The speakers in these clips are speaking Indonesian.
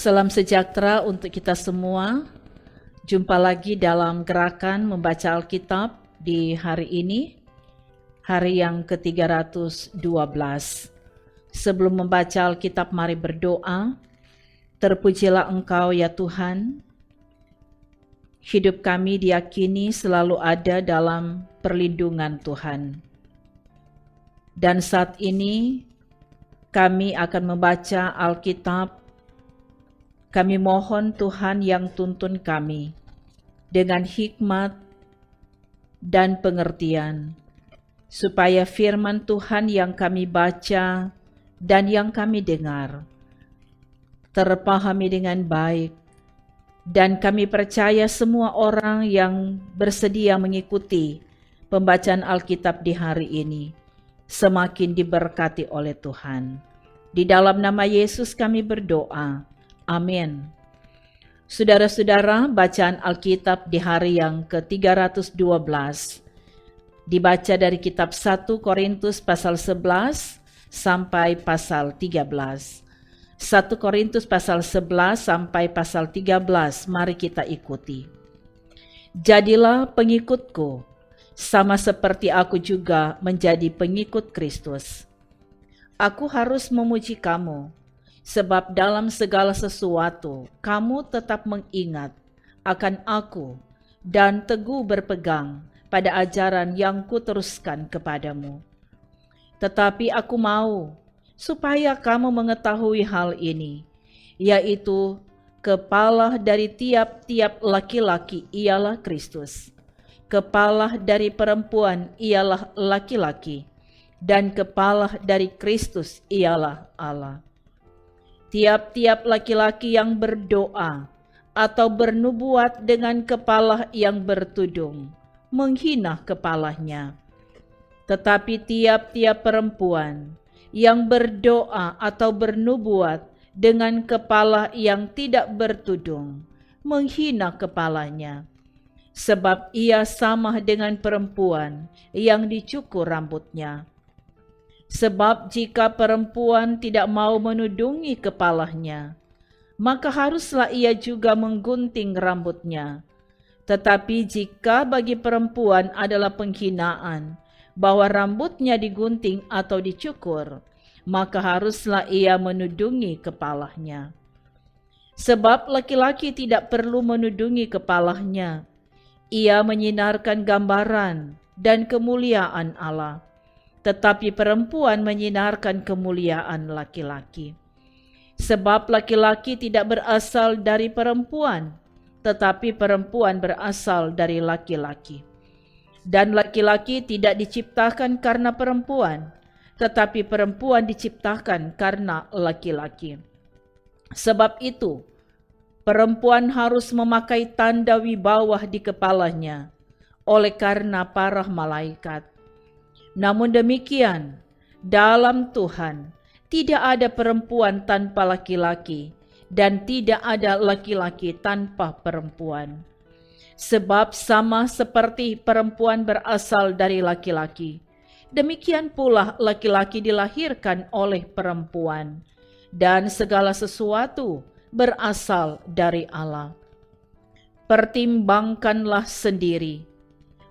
Salam sejahtera untuk kita semua. Jumpa lagi dalam gerakan membaca Alkitab di hari ini, hari yang ke-312. Sebelum membaca Alkitab, mari berdoa. Terpujilah Engkau ya Tuhan. Hidup kami diyakini selalu ada dalam perlindungan Tuhan. Dan saat ini kami akan membaca Alkitab. Kami mohon Tuhan yang tuntun kami dengan hikmat dan pengertian, supaya firman Tuhan yang kami baca dan yang kami dengar terpahami dengan baik, dan kami percaya semua orang yang bersedia mengikuti pembacaan Alkitab di hari ini semakin diberkati oleh Tuhan. Di dalam nama Yesus kami berdoa. Amin. Saudara-saudara, bacaan Alkitab di hari yang ke-312 dibaca dari kitab 1 Korintus pasal 11 sampai pasal 13. 1 Korintus pasal 11 sampai pasal 13, mari kita ikuti. Jadilah pengikutku, sama seperti aku juga menjadi pengikut Kristus. Aku harus memuji kamu, sebab dalam segala sesuatu kamu tetap mengingat akan aku dan teguh berpegang pada ajaran yang kuteruskan kepadamu. Tetapi aku mau supaya kamu mengetahui hal ini, yaitu kepala dari tiap-tiap laki-laki ialah Kristus, kepala dari perempuan ialah laki-laki, dan kepala dari Kristus ialah Allah. Tiap-tiap laki-laki yang berdoa atau bernubuat dengan kepala yang bertudung menghina kepalanya. Tetapi tiap-tiap perempuan yang berdoa atau bernubuat dengan kepala yang tidak bertudung menghina kepalanya, sebab ia sama dengan perempuan yang dicukur rambutnya. Sebab jika perempuan tidak mau menudungi kepalanya, maka haruslah ia juga menggunting rambutnya. Tetapi jika bagi perempuan adalah penghinaan bahwa rambutnya digunting atau dicukur, maka haruslah ia menudungi kepalanya. Sebab laki-laki tidak perlu menudungi kepalanya, ia menyinarkan gambaran dan kemuliaan Allah. Tetapi perempuan menyinarkan kemuliaan laki-laki. Sebab laki-laki tidak berasal dari perempuan, tetapi perempuan berasal dari laki-laki. Dan laki-laki tidak diciptakan karena perempuan, tetapi perempuan diciptakan karena laki-laki. Sebab itu, perempuan harus memakai tanda wibawah di kepalanya, oleh karena para malaikat. Namun demikian, dalam Tuhan tidak ada perempuan tanpa laki-laki, dan tidak ada laki-laki tanpa perempuan. Sebab sama seperti perempuan berasal dari laki-laki, demikian pula laki-laki dilahirkan oleh perempuan, dan segala sesuatu berasal dari Allah. Pertimbangkanlah sendiri.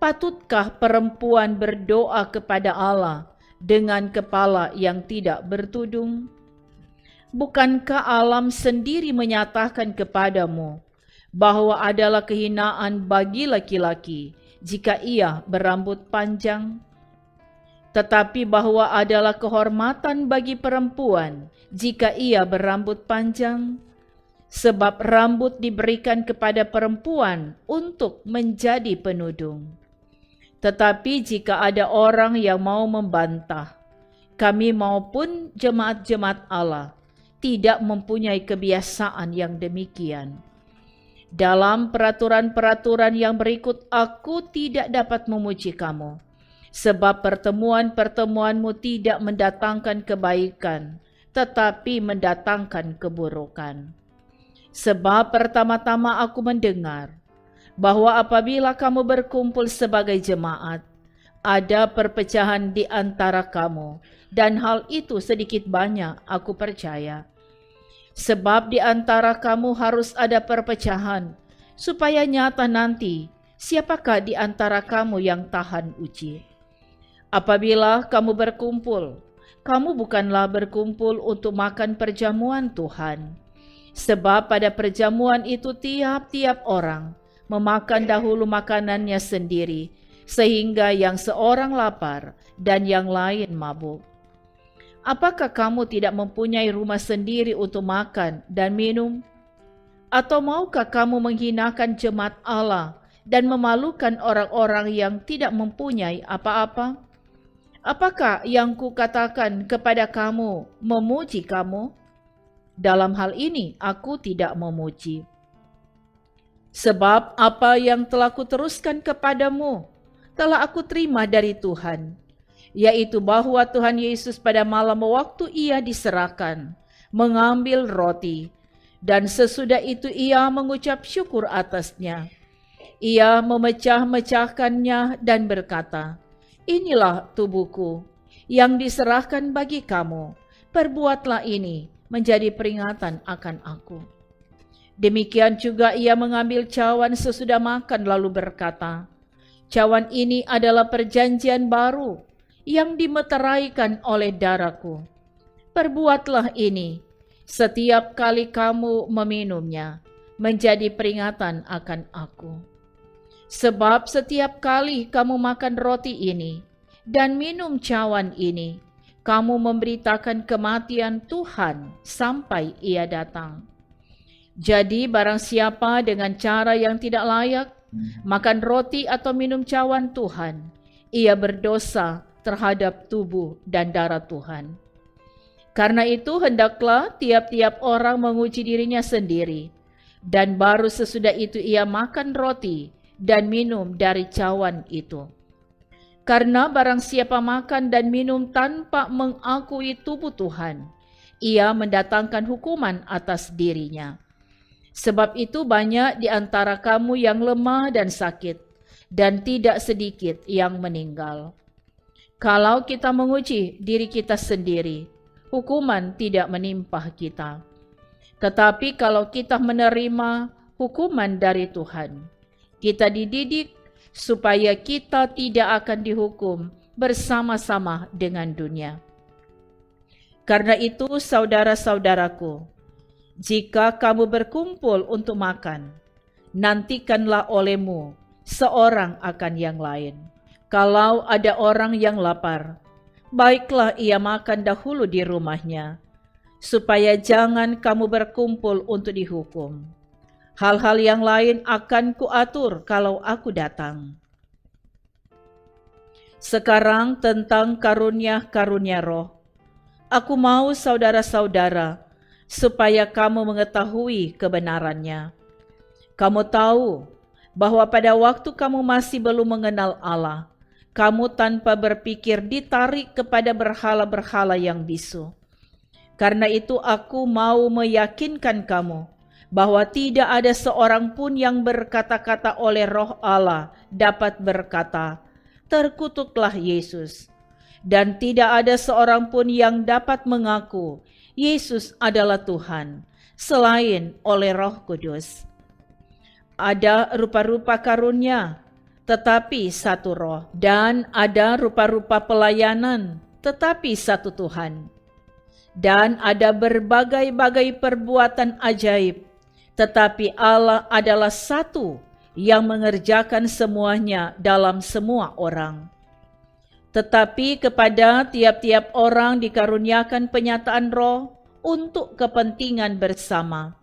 Patutkah perempuan berdoa kepada Allah dengan kepala yang tidak bertudung? Bukankah alam sendiri menyatakan kepadamu bahwa adalah kehinaan bagi laki-laki jika ia berambut panjang? Tetapi bahwa adalah kehormatan bagi perempuan jika ia berambut panjang? Sebab rambut diberikan kepada perempuan untuk menjadi penudung. Tetapi jika ada orang yang mau membantah, kami maupun jemaat-jemaat Allah tidak mempunyai kebiasaan yang demikian. Dalam peraturan-peraturan yang berikut, aku tidak dapat memuji kamu, sebab pertemuan-pertemuanmu tidak mendatangkan kebaikan, tetapi mendatangkan keburukan. Sebab pertama-tama aku mendengar bahwa apabila kamu berkumpul sebagai jemaat, ada perpecahan di antara kamu, dan hal itu sedikit banyak aku percaya. Sebab di antara kamu harus ada perpecahan, supaya nyata nanti siapakah di antara kamu yang tahan uji. Apabila kamu berkumpul, kamu bukanlah berkumpul untuk makan perjamuan Tuhan. Sebab pada perjamuan itu tiap-tiap orang memakan dahulu makanannya sendiri, sehingga yang seorang lapar dan yang lain mabuk. Apakah kamu tidak mempunyai rumah sendiri untuk makan dan minum? Atau maukah kamu menghinakan jemaat Allah dan memalukan orang-orang yang tidak mempunyai apa-apa? Apakah yang kukatakan kepada kamu memuji kamu? Dalam hal ini aku tidak memuji. Sebab apa yang telah kuteruskan kepadamu telah aku terima dari Tuhan, yaitu bahwa Tuhan Yesus pada malam waktu ia diserahkan, mengambil roti, dan sesudah itu ia mengucap syukur atasnya. Ia memecah-mecahkannya dan berkata, "Inilah tubuhku yang diserahkan bagi kamu. Perbuatlah ini menjadi peringatan akan aku." Demikian juga ia mengambil cawan sesudah makan lalu berkata, "Cawan ini adalah perjanjian baru yang dimeteraikan oleh darahku. Perbuatlah ini setiap kali kamu meminumnya, menjadi peringatan akan aku. Sebab setiap kali kamu makan roti ini dan minum cawan ini, kamu memberitakan kematian Tuhan sampai ia datang. Jadi barang siapa dengan cara yang tidak layak makan roti atau minum cawan Tuhan, ia berdosa terhadap tubuh dan darah Tuhan. Karena itu hendaklah tiap-tiap orang menguji dirinya sendiri, dan baru sesudah itu ia makan roti dan minum dari cawan itu. Karena barang siapa makan dan minum tanpa mengakui tubuh Tuhan, ia mendatangkan hukuman atas dirinya. Sebab itu banyak di antara kamu yang lemah dan sakit, dan tidak sedikit yang meninggal. Kalau kita menguji diri kita sendiri, hukuman tidak menimpa kita. Tetapi kalau kita menerima hukuman dari Tuhan, kita dididik supaya kita tidak akan dihukum bersama-sama dengan dunia. Karena itu, saudara-saudaraku, jika kamu berkumpul untuk makan, nantikanlah olehmu seorang akan yang lain. Kalau ada orang yang lapar, baiklah ia makan dahulu di rumahnya, supaya jangan kamu berkumpul untuk dihukum. Hal-hal yang lain akan kuatur kalau aku datang. Sekarang tentang karunia-karunia roh. Aku mau saudara-saudara, supaya kamu mengetahui kebenarannya. Kamu tahu bahwa pada waktu kamu masih belum mengenal Allah, kamu tanpa berpikir ditarik kepada berhala-berhala yang bisu. Karena itu aku mau meyakinkan kamu bahwa tidak ada seorang pun yang berkata-kata oleh Roh Allah dapat berkata, "Terkutuklah Yesus." Dan tidak ada seorang pun yang dapat mengaku Yesus adalah Tuhan selain oleh Roh Kudus. Ada rupa-rupa karunia, tetapi satu Roh, dan ada rupa-rupa pelayanan, tetapi satu Tuhan. Dan ada berbagai-bagai perbuatan ajaib, tetapi Allah adalah satu yang mengerjakan semuanya dalam semua orang. Tetapi kepada tiap-tiap orang dikaruniakan penyataan roh untuk kepentingan bersama.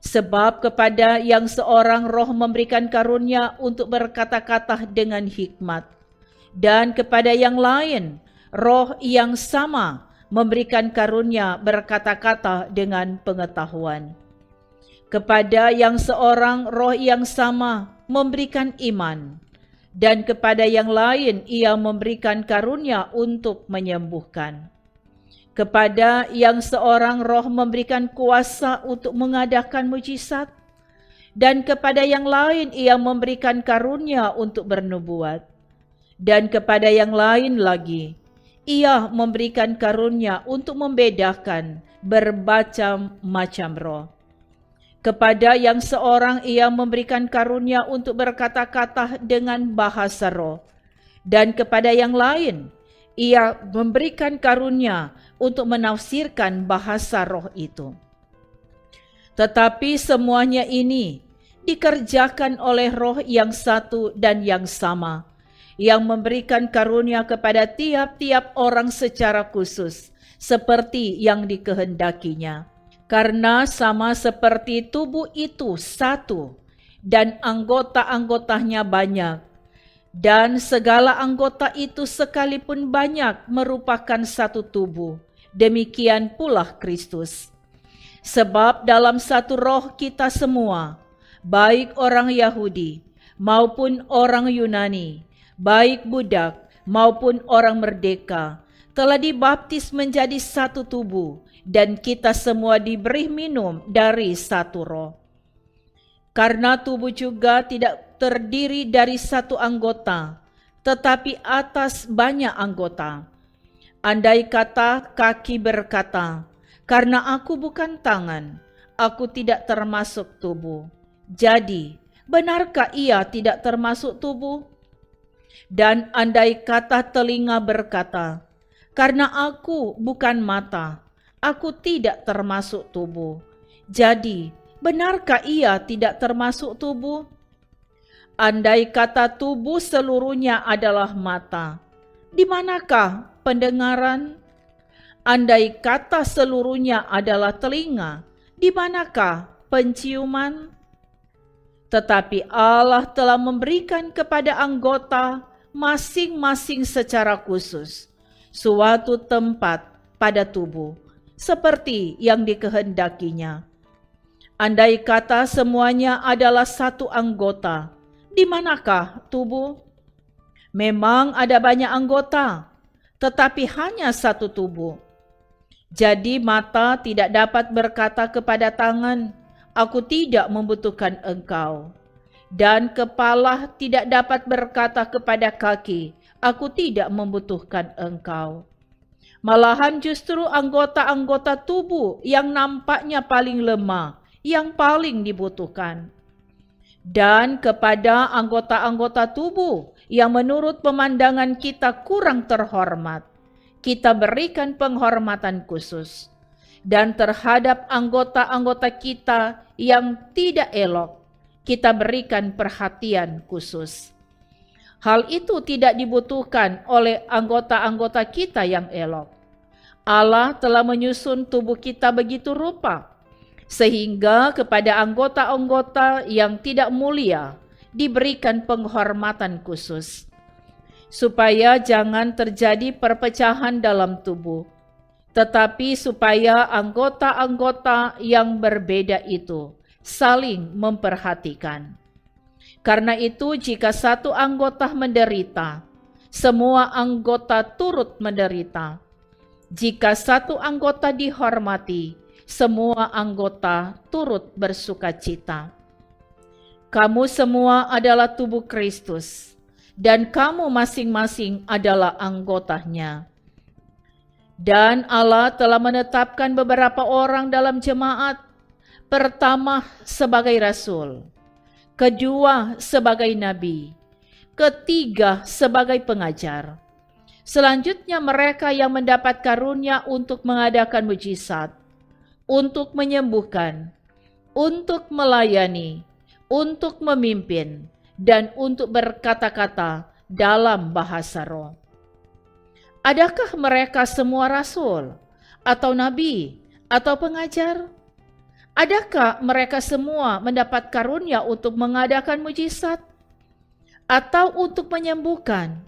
Sebab kepada yang seorang roh memberikan karunia untuk berkata-kata dengan hikmat, dan kepada yang lain roh yang sama memberikan karunia berkata-kata dengan pengetahuan. Kepada yang seorang roh yang sama memberikan iman, dan kepada yang lain ia memberikan karunia untuk menyembuhkan. Kepada yang seorang roh memberikan kuasa untuk mengadakan mujizat, dan kepada yang lain ia memberikan karunia untuk bernubuat, dan kepada yang lain lagi ia memberikan karunia untuk membedakan bermacam-macam roh. Kepada yang seorang ia memberikan karunia untuk berkata-kata dengan bahasa roh, dan kepada yang lain ia memberikan karunia untuk menafsirkan bahasa roh itu. Tetapi semuanya ini dikerjakan oleh Roh yang satu dan yang sama, yang memberikan karunia kepada tiap-tiap orang secara khusus, seperti yang dikehendakinya. Karena sama seperti tubuh itu satu, dan anggota-anggotanya banyak, dan segala anggota itu sekalipun banyak merupakan satu tubuh, demikian pula Kristus. Sebab dalam satu roh kita semua, baik orang Yahudi maupun orang Yunani, baik budak maupun orang merdeka, telah dibaptis menjadi satu tubuh, dan kita semua diberi minum dari satu roh. Karena tubuh juga tidak terdiri dari satu anggota, tetapi atas banyak anggota. Andai kata kaki berkata, "Karena aku bukan tangan, aku tidak termasuk tubuh." Jadi, benarkah ia tidak termasuk tubuh? Dan andai kata telinga berkata, "Karena aku bukan mata, aku tidak termasuk tubuh." Jadi, benarkah ia tidak termasuk tubuh? Andai kata tubuh seluruhnya adalah mata, di manakah pendengaran? Andai kata seluruhnya adalah telinga, di manakah penciuman? Tetapi Allah telah memberikan kepada anggota masing-masing secara khusus suatu tempat pada tubuh, seperti yang dikehendakinya. Andai kata semuanya adalah satu anggota, di manakah tubuh? Memang ada banyak anggota, tetapi hanya satu tubuh. Jadi mata tidak dapat berkata kepada tangan, "Aku tidak membutuhkan engkau." Dan kepala tidak dapat berkata kepada kaki, "Aku tidak membutuhkan engkau." Malahan justru anggota-anggota tubuh yang nampaknya paling lemah, yang paling dibutuhkan. Dan kepada anggota-anggota tubuh yang menurut pemandangan kita kurang terhormat, kita berikan penghormatan khusus. Dan terhadap anggota-anggota kita yang tidak elok, kita berikan perhatian khusus. Hal itu tidak dibutuhkan oleh anggota-anggota kita yang elok. Allah telah menyusun tubuh kita begitu rupa, sehingga kepada anggota-anggota yang tidak mulia diberikan penghormatan khusus, supaya jangan terjadi perpecahan dalam tubuh, tetapi supaya anggota-anggota yang berbeda itu saling memperhatikan. Karena itu, jika satu anggota menderita, semua anggota turut menderita. Jika satu anggota dihormati, semua anggota turut bersukacita. Kamu semua adalah tubuh Kristus, dan kamu masing-masing adalah anggotanya. Dan Allah telah menetapkan beberapa orang dalam jemaat, pertama sebagai rasul, kedua sebagai nabi, ketiga sebagai pengajar. Selanjutnya mereka yang mendapat karunia untuk mengadakan mujizat, untuk menyembuhkan, untuk melayani, untuk memimpin, dan untuk berkata-kata dalam bahasa roh. Adakah mereka semua rasul, atau nabi, atau pengajar? Adakah mereka semua mendapat karunia untuk mengadakan mujizat, atau untuk menyembuhkan,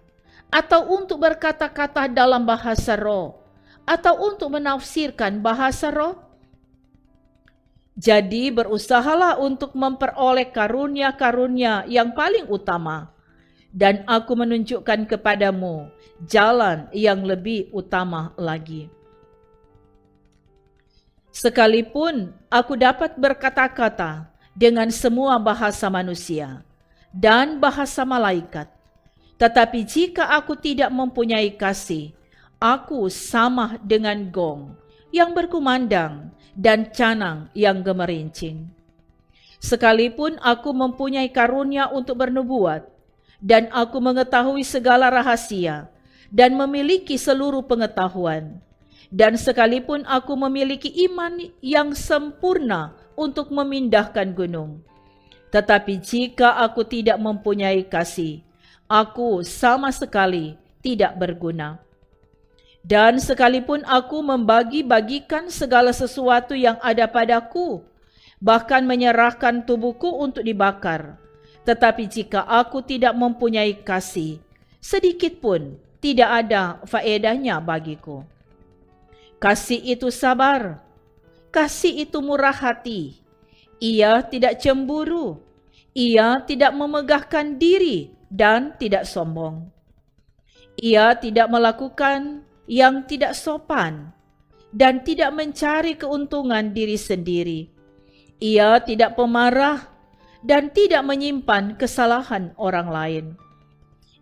atau untuk berkata-kata dalam bahasa roh, atau untuk menafsirkan bahasa roh? Jadi berusahalah untuk memperoleh karunia-karunia yang paling utama, dan aku menunjukkan kepadamu jalan yang lebih utama lagi. Sekalipun aku dapat berkata-kata dengan semua bahasa manusia dan bahasa malaikat. Tetapi jika aku tidak mempunyai kasih, aku sama dengan gong yang berkumandang dan canang yang gemerincing. Sekalipun aku mempunyai karunia untuk bernubuat, dan aku mengetahui segala rahasia, dan memiliki seluruh pengetahuan, dan sekalipun aku memiliki iman yang sempurna untuk memindahkan gunung, tetapi jika aku tidak mempunyai kasih, aku sama sekali tidak berguna. Dan sekalipun aku membagi-bagikan segala sesuatu yang ada padaku, bahkan menyerahkan tubuhku untuk dibakar, tetapi jika aku tidak mempunyai kasih, sedikit pun tidak ada faedahnya bagiku. Kasih itu sabar, kasih itu murah hati, ia tidak cemburu, ia tidak memegahkan diri dan tidak sombong. Ia tidak melakukan yang tidak sopan dan tidak mencari keuntungan diri sendiri. Ia tidak pemarah dan tidak menyimpan kesalahan orang lain.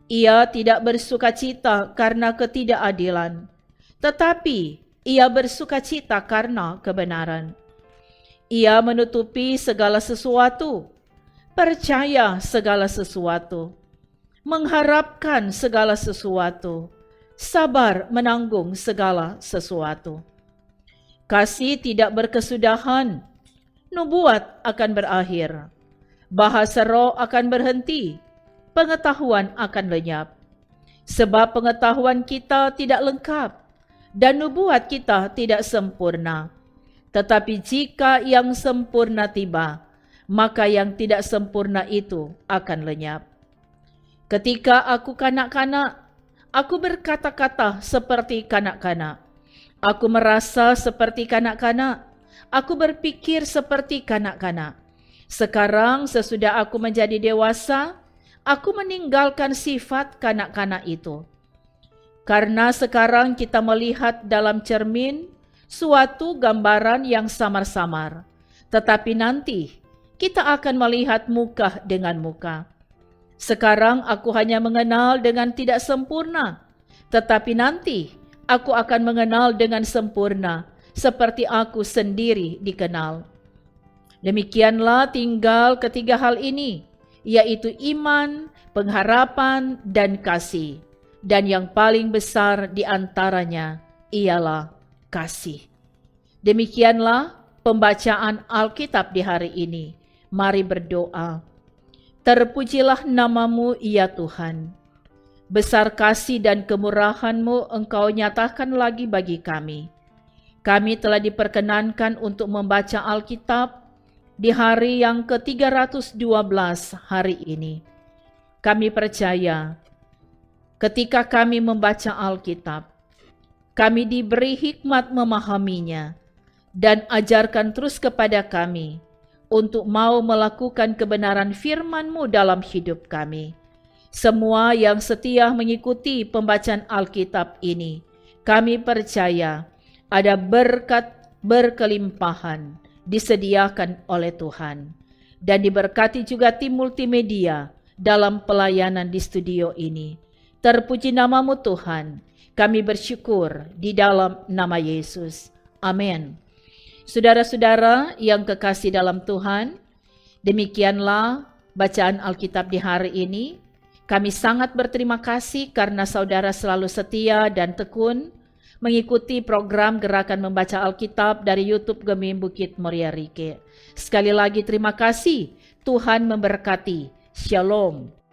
Ia tidak bersukacita karena ketidakadilan, tetapi ia bersukacita karena kebenaran. Ia menutupi segala sesuatu, percaya segala sesuatu, mengharapkan segala sesuatu, sabar menanggung segala sesuatu. Kasih tidak berkesudahan, nubuat akan berakhir, bahasa roh akan berhenti, pengetahuan akan lenyap. Sebab pengetahuan kita tidak lengkap dan nubuat kita tidak sempurna. Tetapi jika yang sempurna tiba, maka yang tidak sempurna itu akan lenyap. Ketika aku kanak-kanak, aku berkata-kata seperti kanak-kanak. Aku merasa seperti kanak-kanak. Aku berpikir seperti kanak-kanak. Sekarang sesudah aku menjadi dewasa, aku meninggalkan sifat kanak-kanak itu. Karena sekarang kita melihat dalam cermin suatu gambaran yang samar-samar, tetapi nanti kita akan melihat muka dengan muka. Sekarang aku hanya mengenal dengan tidak sempurna, tetapi nanti aku akan mengenal dengan sempurna, seperti aku sendiri dikenal. Demikianlah tinggal ketiga hal ini, yaitu iman, pengharapan, dan kasih. Dan yang paling besar di antaranya ialah kasih. Demikianlah pembacaan Alkitab di hari ini. Mari berdoa. Terpujilah namamu ya Tuhan. Besar kasih dan kemurahan-Mu Engkau nyatakan lagi bagi kami. Kami telah diperkenankan untuk membaca Alkitab di hari yang ke-312 hari ini. Kami percaya ketika kami membaca Alkitab, kami diberi hikmat memahaminya, dan ajarkan terus kepada kami untuk mau melakukan kebenaran firman-Mu dalam hidup kami. Semua yang setia mengikuti pembacaan Alkitab ini, kami percaya ada berkat berkelimpahan disediakan oleh Tuhan, dan diberkati juga tim multimedia dalam pelayanan di studio ini. Terpuji namamu Tuhan, kami bersyukur di dalam nama Yesus. Amin. Saudara-saudara yang kekasih dalam Tuhan, demikianlah bacaan Alkitab di hari ini. Kami sangat berterima kasih karena saudara selalu setia dan tekun mengikuti program Gerakan Membaca Alkitab dari YouTube Gemim Bukit Muria Rike. Sekali lagi terima kasih, Tuhan memberkati. Shalom.